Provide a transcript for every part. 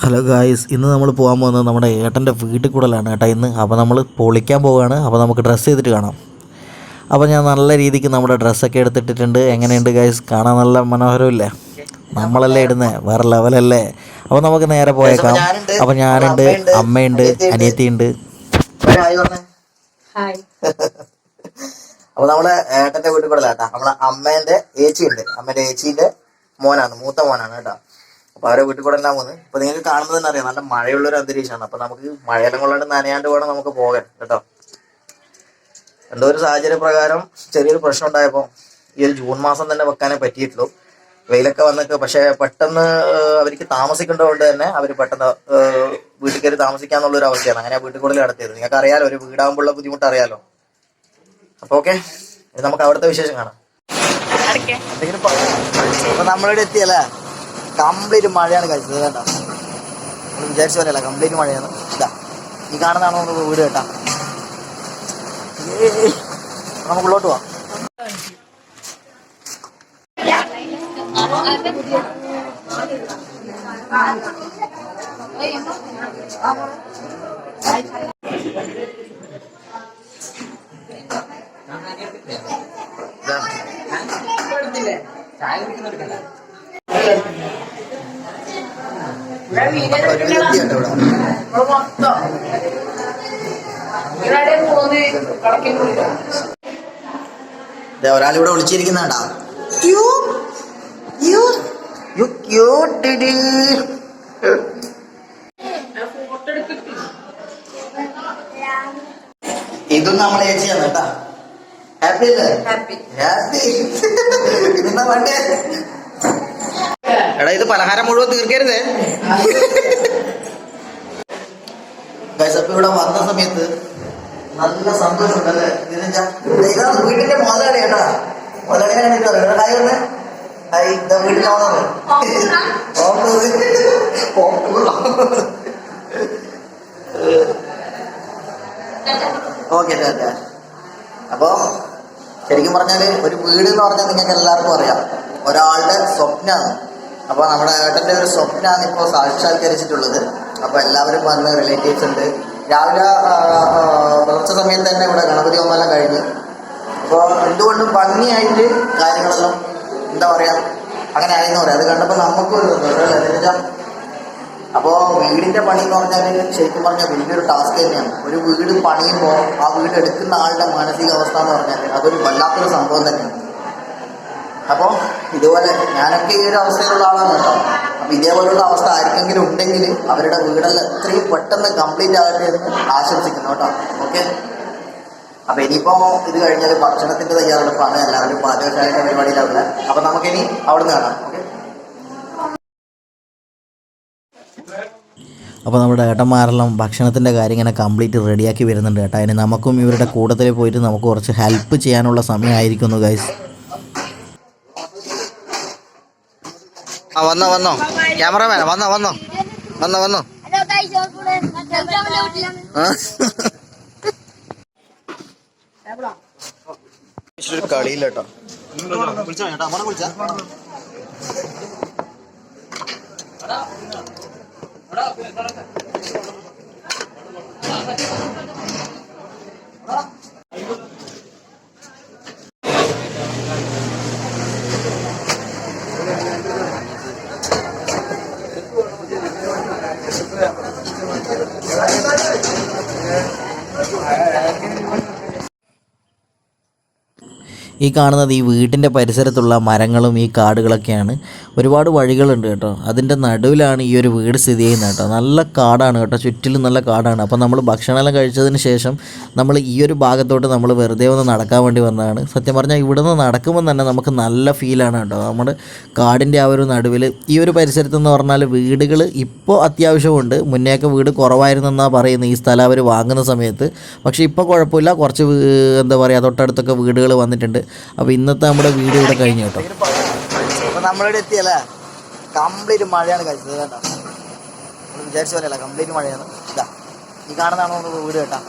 Hello guys, ഇന്ന് നമ്മൾ പോകാൻ പോകുന്നത് നമ്മുടെ ഏട്ടൻ്റെ വീട്ടിൽ കൂടലാണ് കേട്ടോ ഇന്ന്. അപ്പോൾ നമ്മൾ പൊളിക്കാൻ പോവുകയാണ്. അപ്പോൾ നമുക്ക് ഡ്രസ്സ് ചെയ്തിട്ട് കാണാം. അപ്പോൾ ഞാൻ നല്ല രീതിക്ക് നമ്മുടെ ഡ്രസ്സൊക്കെ എടുത്തിട്ടിട്ടുണ്ട്. എങ്ങനെയുണ്ട് ഗായ്സ്? കാണാൻ നല്ല മനോഹരമില്ലേ? നമ്മളല്ലേ ഇടുന്നത്, വേറെ ലെവലല്ലേ? അപ്പോൾ നമുക്ക് നേരെ പോയേക്കാം. അപ്പോൾ ഞാനുണ്ട്, അമ്മയുണ്ട്, അനിയത്തിയുണ്ട്. അപ്പോൾ നമ്മളെ ഏട്ടൻ്റെ വീട്ടിൽ കൂടലാട്ടാ. നമ്മളെ അമ്മേൻ്റെ ഏച്ചിയുണ്ട്. അമ്മേൻ്റെ ഏച്ചീൻ്റെ മോനാണ്, മൂത്ത മോനാണ് കേട്ടോ. അപ്പൊ അവരെ വീട്ടിൽ കൂടെ എല്ലാം പോകുന്നത്. അപ്പൊ നിങ്ങൾക്ക് കാണുമ്പോൾ തന്നെ അറിയാം, നല്ല മഴയുള്ളൊരു അന്തരീക്ഷമാണ്. അപ്പൊ നമുക്ക് മഴയെല്ലാം കൊള്ളാണ്ട് നനയാണ്ട് വേണം നമുക്ക് പോകാൻ കേട്ടോ. എന്തോ ഒരു സാഹചര്യ പ്രകാരം ചെറിയൊരു പ്രശ്നം ഉണ്ടായപ്പോൾ ഈ ഒരു ജൂൺ മാസം തന്നെ വെക്കാനേ പറ്റിയിട്ടുള്ളൂ. വെയിലൊക്കെ വന്നൊക്കെ, പക്ഷെ പെട്ടെന്ന് അവർക്ക് താമസിക്കേണ്ടതുകൊണ്ട് തന്നെ അവർ പെട്ടെന്ന് വീട്ടിൽ കയറി താമസിക്കാന്നുള്ളൊരു അവസ്ഥയാണ്. അങ്ങനെ വീട്ടിൽ കൂടുതൽ നടത്തിയത്. നിങ്ങൾക്ക് അറിയാലോ, ഒരു വീടാകുമ്പോഴുള്ള ബുദ്ധിമുട്ട് അറിയാലോ. അപ്പൊ ഓക്കെ, നമുക്ക് അവിടുത്തെ വിശേഷം കാണാം. അപ്പൊ നമ്മളിവിടെ എത്തിയല്ലേ, കംപ്ലീറ്റ് മഴയാണ് കഴിച്ചത് കേട്ടോ. നമ്മൾ വിചാരിച്ച പോലെയല്ല, കംപ്ലീറ്റ് മഴയാണ്. ഇതാ ഈ കാണുന്നതാണോ നമുക്ക് വീട് കേട്ടാ. നമുക്ക് ഉള്ളോട്ട് പോവാം. ഒരാളിവിടെ വിളിച്ചിരിക്കുന്നാണ്ടാ. ഇതും നമ്മളെ ചേച്ചിയാണ് കേട്ടാ. ഹാപ്പി അല്ലേ? ഹാപ്പി. ഇതെന്താ വേണ്ടേ? എടാ, ഇത് പലഹാരം മുഴുവൻ തീർക്കരുതേ. അപ്പൊ ഇവിടെ വന്ന സമയത്ത് നല്ല സന്തോഷമുണ്ടല്ലേ? ഇതാണ് വീട്ടിന്റെ മുതലാളി കേട്ടാ. മുതലാളിയാണ് വീട്ടിൽ ഓക്കെ. അപ്പൊ ശരിക്കും പറഞ്ഞാല് ഒരു വീട് എന്ന് പറഞ്ഞാൽ നിങ്ങൾക്ക് എല്ലാവർക്കും അറിയാം, ഒരാളുടെ സ്വപ്നമാണ്. അപ്പൊ നമ്മുടെ ഏട്ടന്റെ ഒരു സ്വപ്നമാണ് ഇപ്പോൾ സാക്ഷാത്കരിച്ചിട്ടുള്ളത്. അപ്പൊ എല്ലാവരും വന്ന്, റിലേറ്റീവ്സ് ഉണ്ട്. രാവിലെ കുറച്ച സമയത്ത് തന്നെ ഇവിടെ ഗണപതി ഹോമെല്ലാം കഴിഞ്ഞു. അപ്പോൾ എന്തുകൊണ്ടും ഭംഗിയായിട്ട് കാര്യങ്ങളെല്ലാം എന്താ പറയാ അങ്ങനെ ആയെന്ന് പറയാം. അത് കണ്ടപ്പോൾ നമുക്കൊരു സന്തോഷം. അപ്പോൾ വീടിന്റെ പണി എന്ന് പറഞ്ഞാൽ ശരിക്കും പറഞ്ഞാൽ വലിയൊരു ടാസ്ക് തന്നെയാണ്. ഒരു വീട് പണിയുമ്പോൾ ആ വീട് എടുക്കുന്ന ആളുടെ മാനസികാവസ്ഥ എന്ന് പറഞ്ഞാൽ അതൊരു വല്ലാത്തൊരു സംഭവം തന്നെയാണ്. അപ്പോൾ ഇതുപോലെ ഞാനൊക്കെ ഈ ഒരു അവസ്ഥയിലുള്ള ആളാണ് കേട്ടോ. അപ്പം ഇതേപോലുള്ള അവസ്ഥ ആർക്കെങ്കിലും ഉണ്ടെങ്കിൽ അവരുടെ വീടെല്ലാം എത്രയും പെട്ടെന്ന് കംപ്ലീറ്റ് ആകട്ടെ എന്ന് ആശംസിക്കുന്നു കേട്ടോ. ഓക്കെ. അപ്പം ഇനിയിപ്പോൾ ഇത് കഴിഞ്ഞാൽ ഭക്ഷണത്തിൻ്റെ തയ്യാറെടുപ്പാണ്. എല്ലാവരും പാചകശാലയുടെ പരിപാടിയിലാവുക. അപ്പം നമുക്കിനി അവിടെ നിന്ന് കാണാം. ഓക്കെ. അപ്പോൾ നമ്മുടെ ഏട്ടന്മാരെല്ലാം ഭക്ഷണത്തിൻ്റെ കാര്യം ഇങ്ങനെ കംപ്ലീറ്റ് റെഡിയാക്കി വരുന്നുണ്ട് കേട്ടോ. അതിന് നമുക്കും ഇവരുടെ കൂട്ടത്തിൽ പോയിട്ട് നമുക്ക് കുറച്ച് ഹെൽപ്പ് ചെയ്യാനുള്ള സമയമായിരിക്കുന്നു ഗൈസ്. വന്നോ ക്യാമറമാൻ വന്നോ കളിയില്ല കേട്ടോ. ഈ കാണുന്നത് ഈ വീട്ടിൻ്റെ പരിസരത്തുള്ള മരങ്ങളും ഈ കാടുകളൊക്കെയാണ്. ഒരുപാട് വഴികളുണ്ട് കേട്ടോ. അതിൻ്റെ നടുവിലാണ് ഈ ഒരു വീട് സ്ഥിതി ചെയ്യുന്നത് കേട്ടോ. നല്ല കാടാണ് കേട്ടോ, ചുറ്റിലും നല്ല കാടാണ്. അപ്പോൾ നമ്മൾ ഭക്ഷണമെല്ലാം കഴിച്ചതിന് ശേഷം നമ്മൾ ഈ ഒരു ഭാഗത്തോട്ട് നമ്മൾ വെറുതെ ഒന്ന് നടക്കാൻ വേണ്ടി വന്നതാണ്. സത്യം പറഞ്ഞാൽ ഇവിടെ നിന്ന് നടക്കുമ്പോൾ തന്നെ നമുക്ക് നല്ല ഫീലാണ് കേട്ടോ. നമ്മുടെ കാടിൻ്റെ ആ ഒരു നടുവിൽ ഈ ഒരു പരിസരത്തെന്ന് പറഞ്ഞാൽ വീടുകൾ ഇപ്പോൾ അത്യാവശ്യമുണ്ട്. മുന്നേയൊക്കെ വീട് കുറവായിരുന്നെന്നാണ് പറയുന്നത് ഈ സ്ഥലം അവർ വാങ്ങുന്ന സമയത്ത്. പക്ഷേ ഇപ്പോൾ കുഴപ്പമില്ല, കുറച്ച് എന്താ പറയുക തൊട്ടടുത്തൊക്കെ വീടുകൾ വന്നിട്ടുണ്ട്. അപ്പോൾ ഇന്നത്തെ നമ്മുടെ വീഡിയോ ഇവിടെ കഴിഞ്ഞു കേട്ടോ. അപ്പോൾ നമ്മളിവിടെ എത്തിയല്ലേ, കംപ്ലീറ്റ് മഴയാണ് കഴിച്ചത് കേട്ടോ. നമ്മൾ വിചാരിച്ച പോലെയല്ല, കംപ്ലീറ്റ് മഴയാണ്. ഇതാ ഈ കാണുന്നതാണോ നമുക്ക് വീട് കേട്ടോ.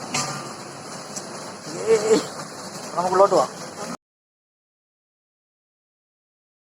നമുക്ക് ഉള്ളോട്ട് പോവാം.